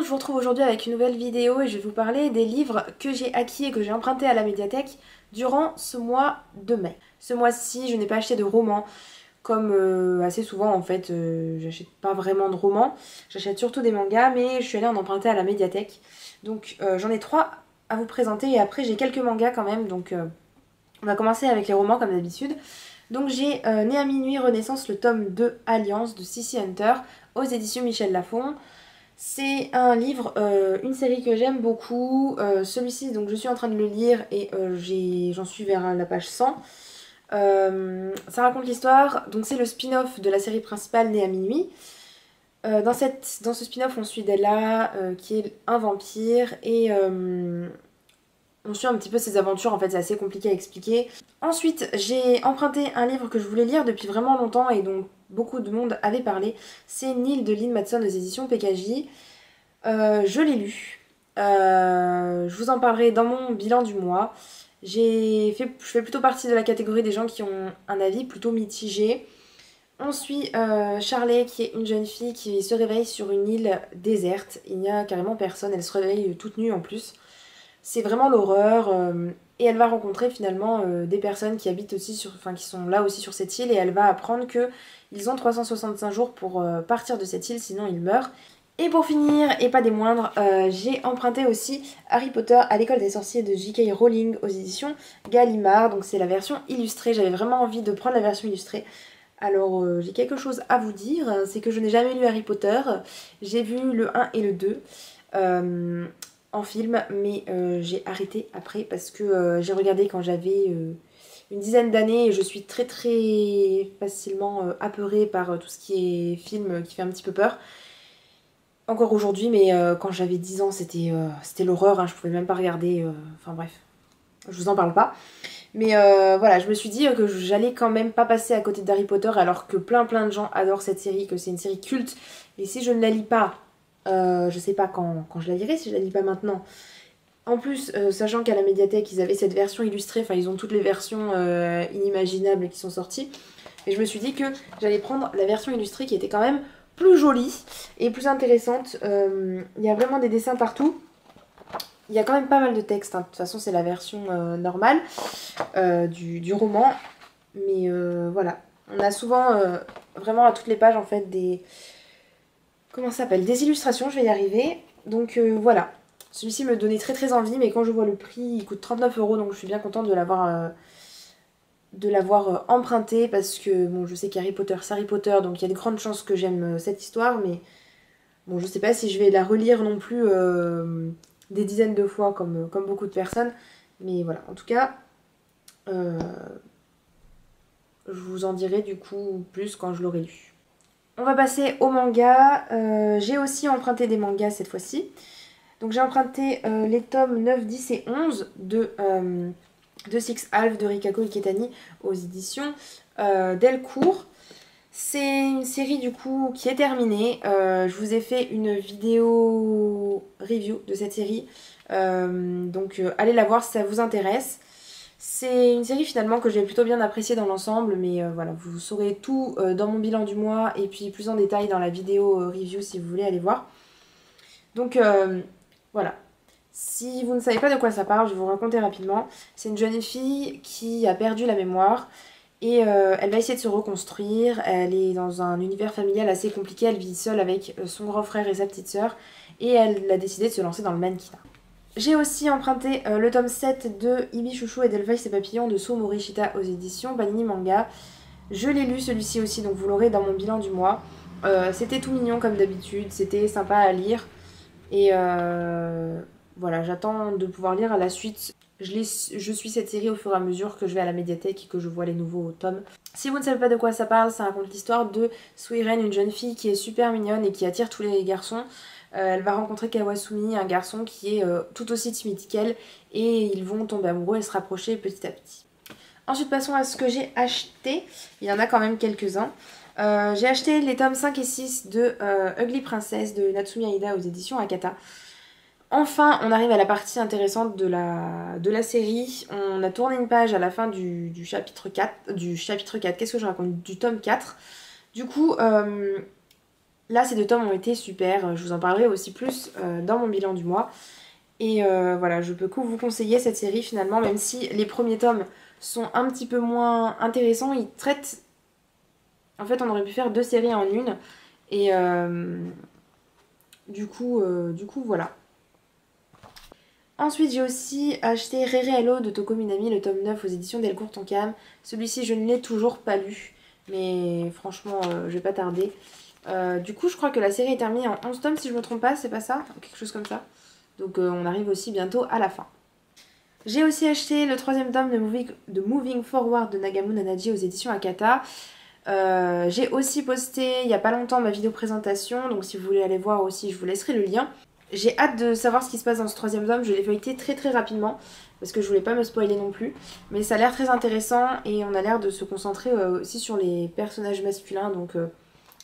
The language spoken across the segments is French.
je vous retrouve aujourd'hui avec une nouvelle vidéo et je vais vous parler des livres que j'ai acquis et que j'ai empruntés à la médiathèque durant ce mois de mai. Ce mois-ci, je n'ai pas acheté de romans, comme assez souvent en fait, j'achète pas vraiment de romans, j'achète surtout des mangas, mais je suis allée en emprunter à la médiathèque. Donc j'en ai trois à vous présenter et après j'ai quelques mangas quand même, donc on va commencer avec les romans comme d'habitude. Donc j'ai Né à minuit Renaissance, le tome 2 Alliance de Sissi Hunter aux éditions Michel Lafon. C'est un livre, une série que j'aime beaucoup. Celui-ci, donc je suis en train de le lire et j'en suis vers la page 100. Ça raconte l'histoire, donc c'est le spin-off de la série principale Né à minuit. Dans ce spin-off, on suit Della, qui est un vampire, et on suit un petit peu ses aventures. En fait, c'est assez compliqué à expliquer. Ensuite, j'ai emprunté un livre que je voulais lire depuis vraiment longtemps et dont beaucoup de monde avait parlé. C'est Nil de Lynn Matson aux éditions PKJ. Je l'ai lu. Je vous en parlerai dans mon bilan du mois. Je fais plutôt partie de la catégorie des gens qui ont un avis plutôt mitigé. On suit Charlie, qui est une jeune fille qui se réveille sur une île déserte. Il n'y a carrément personne, elle se réveille toute nue en plus. C'est vraiment l'horreur. Et elle va rencontrer finalement des personnes qui habitent aussi qui sont là aussi sur cette île, et elle va apprendre que ils ont 365 jours pour partir de cette île, sinon ils meurent. Et pour finir, et pas des moindres, j'ai emprunté aussi Harry Potter à l'école des sorciers de J.K. Rowling aux éditions Gallimard. Donc c'est la version illustrée, j'avais vraiment envie de prendre la version illustrée. Alors j'ai quelque chose à vous dire, c'est que je n'ai jamais lu Harry Potter. J'ai vu le 1 et le 2 en film, mais j'ai arrêté après parce que j'ai regardé quand j'avais une dizaine d'années et je suis très très facilement apeurée par tout ce qui est film qui fait un petit peu peur. Encore aujourd'hui, mais quand j'avais 10 ans, c'était l'horreur, hein, je pouvais même pas regarder, enfin bref, je vous en parle pas. Mais voilà, je me suis dit que j'allais quand même pas passer à côté d'Harry Potter alors que plein de gens adorent cette série, que c'est une série culte. Et si je ne la lis pas, je sais pas quand je la lirai, si je la lis pas maintenant. En plus, sachant qu'à la médiathèque, ils avaient cette version illustrée, enfin ils ont toutes les versions inimaginables qui sont sorties. Et je me suis dit que j'allais prendre la version illustrée qui était quand même plus jolie et plus intéressante. Il y a vraiment des dessins partout. Il y a quand même pas mal de texte, hein. De toute façon c'est la version normale du roman. Mais voilà, on a souvent vraiment à toutes les pages en fait des... Comment ça s'appelle? Des illustrations, je vais y arriver. Donc voilà, celui-ci me donnait très très envie, mais quand je vois le prix, il coûte 39 €, donc je suis bien contente de l'avoir emprunté, parce que bon, je sais qu'Harry Potter c'est Harry Potter, donc il y a de grandes chances que j'aime cette histoire, mais bon, je sais pas si je vais la relire non plus des dizaines de fois comme beaucoup de personnes, mais voilà, en tout cas, je vous en dirai du coup plus quand je l'aurai lu. On va passer au manga. J'ai aussi emprunté des mangas cette fois-ci. Donc j'ai emprunté les tomes 9, 10 et 11 de Six Half de Rikako Iketani aux éditions Delcourt. C'est une série du coup qui est terminée. Je vous ai fait une vidéo review de cette série. Donc allez la voir si ça vous intéresse. C'est une série finalement que j'ai plutôt bien appréciée dans l'ensemble, mais voilà, vous saurez tout dans mon bilan du mois et puis plus en détail dans la vidéo review si vous voulez aller voir. Donc voilà. Si vous ne savez pas de quoi ça parle, je vais vous raconter rapidement. C'est une jeune fille qui a perdu la mémoire et elle va essayer de se reconstruire. Elle est dans un univers familial assez compliqué, elle vit seule avec son grand frère et sa petite sœur, et elle a décidé de se lancer dans le mannequinat. J'ai aussi emprunté le tome 7 de Ibi Chouchou et Delphi et Papillons de Sou Morishita aux éditions Panini Manga. Je l'ai lu celui-ci aussi, donc vous l'aurez dans mon bilan du mois. C'était tout mignon comme d'habitude, c'était sympa à lire. Et voilà, j'attends de pouvoir lire à la suite. Je suis cette série au fur et à mesure que je vais à la médiathèque et que je vois les nouveaux tomes. Si vous ne savez pas de quoi ça parle, ça raconte l'histoire de Suiren, une jeune fille qui est super mignonne et qui attire tous les garçons. Elle va rencontrer Kawasumi, un garçon qui est tout aussi timide qu'elle, et ils vont tomber amoureux et se rapprocher petit à petit. Ensuite, passons à ce que j'ai acheté. Il y en a quand même quelques-uns. J'ai acheté les tomes 5 et 6 de Ugly Princess de Natsumi Aida aux éditions Akata. Enfin, on arrive à la partie intéressante de la série. On a tourné une page à la fin du chapitre 4. Qu'est-ce que je raconte? Du tome 4. Du coup, Là ces 2 tomes ont été super, je vous en parlerai aussi plus dans mon bilan du mois. Et voilà, je peux que vous conseiller cette série finalement, même si les premiers tomes sont un petit peu moins intéressants. Ils traitent... En fait, on aurait pu faire 2 séries en une. Et du coup, voilà. Ensuite, j'ai aussi acheté Rere Hello de Toko Minami, le tome 9 aux éditions Delcourt Tonkam. Celui-ci, je ne l'ai toujours pas lu, mais franchement, je vais pas tarder. Du coup, je crois que la série est terminée en 11 tomes, si je me trompe pas, c'est pas ça? Quelque chose comme ça. Donc, on arrive aussi bientôt à la fin. J'ai aussi acheté le 3e tome de Moving Forward de Nagamu Nanaji aux éditions Akata. J'ai aussi posté il y a pas longtemps ma vidéo présentation, donc si vous voulez aller voir aussi, je vous laisserai le lien. J'ai hâte de savoir ce qui se passe dans ce 3e tome, je l'ai feuilleté très rapidement parce que je voulais pas me spoiler non plus. Mais ça a l'air très intéressant et on a l'air de se concentrer aussi sur les personnages masculins, donc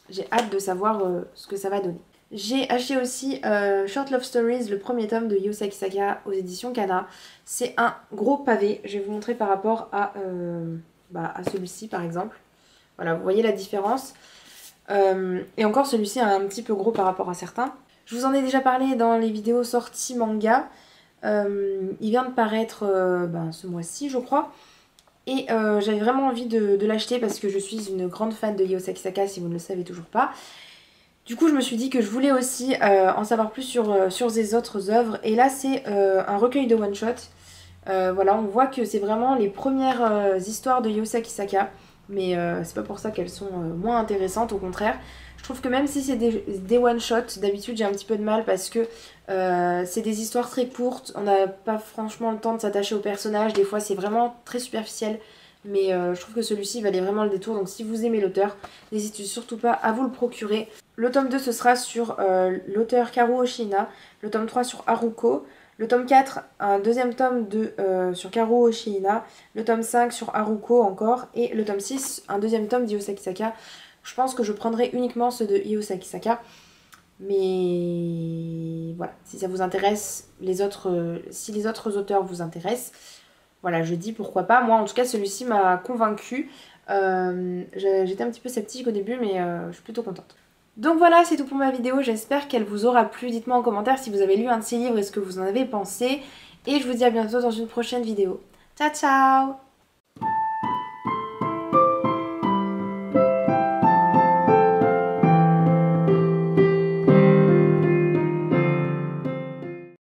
j'ai hâte de savoir ce que ça va donner. J'ai acheté aussi Short Love Stories, le 1er tome de Yosaki Saga aux éditions Kana. C'est un gros pavé, je vais vous montrer par rapport à celui-ci par exemple. Voilà, vous voyez la différence. Et encore, celui-ci est un petit peu gros par rapport à certains. Je vous en ai déjà parlé dans les vidéos sorties manga. Il vient de paraître ce mois-ci, je crois. Et j'avais vraiment envie de l'acheter parce que je suis une grande fan de Yosaki Saga, si vous ne le savez toujours pas. Du coup, je me suis dit que je voulais aussi en savoir plus sur ses autres œuvres. Et là, c'est un recueil de one-shot. Voilà, on voit que c'est vraiment les premières histoires de Yosaki Saga. Mais c'est pas pour ça qu'elles sont moins intéressantes, au contraire. Je trouve que même si c'est des one-shots, d'habitude j'ai un petit peu de mal parce que c'est des histoires très courtes, on n'a pas franchement le temps de s'attacher aux personnages, des fois c'est vraiment très superficiel. Mais je trouve que celui-ci valait vraiment le détour, donc si vous aimez l'auteur, n'hésitez surtout pas à vous le procurer. Le tome 2 ce sera sur l'auteur Karuo Oshina, le tome 3 sur Haruko, le tome 4, un 2e tome sur Karuo Oshina, le tome 5 sur Haruko encore, et le tome 6, un 2e tome d'Yosaki Saga. Je pense que je prendrai uniquement ceux de Yosaki Saga, mais voilà, si ça vous intéresse, si les autres auteurs vous intéressent, voilà, je dis pourquoi pas. Moi en tout cas celui-ci m'a convaincue. J'étais un petit peu sceptique au début, mais je suis plutôt contente. Donc voilà, c'est tout pour ma vidéo, j'espère qu'elle vous aura plu. Dites-moi en commentaire si vous avez lu un de ces livres et ce que vous en avez pensé. Et je vous dis à bientôt dans une prochaine vidéo. Ciao ciao!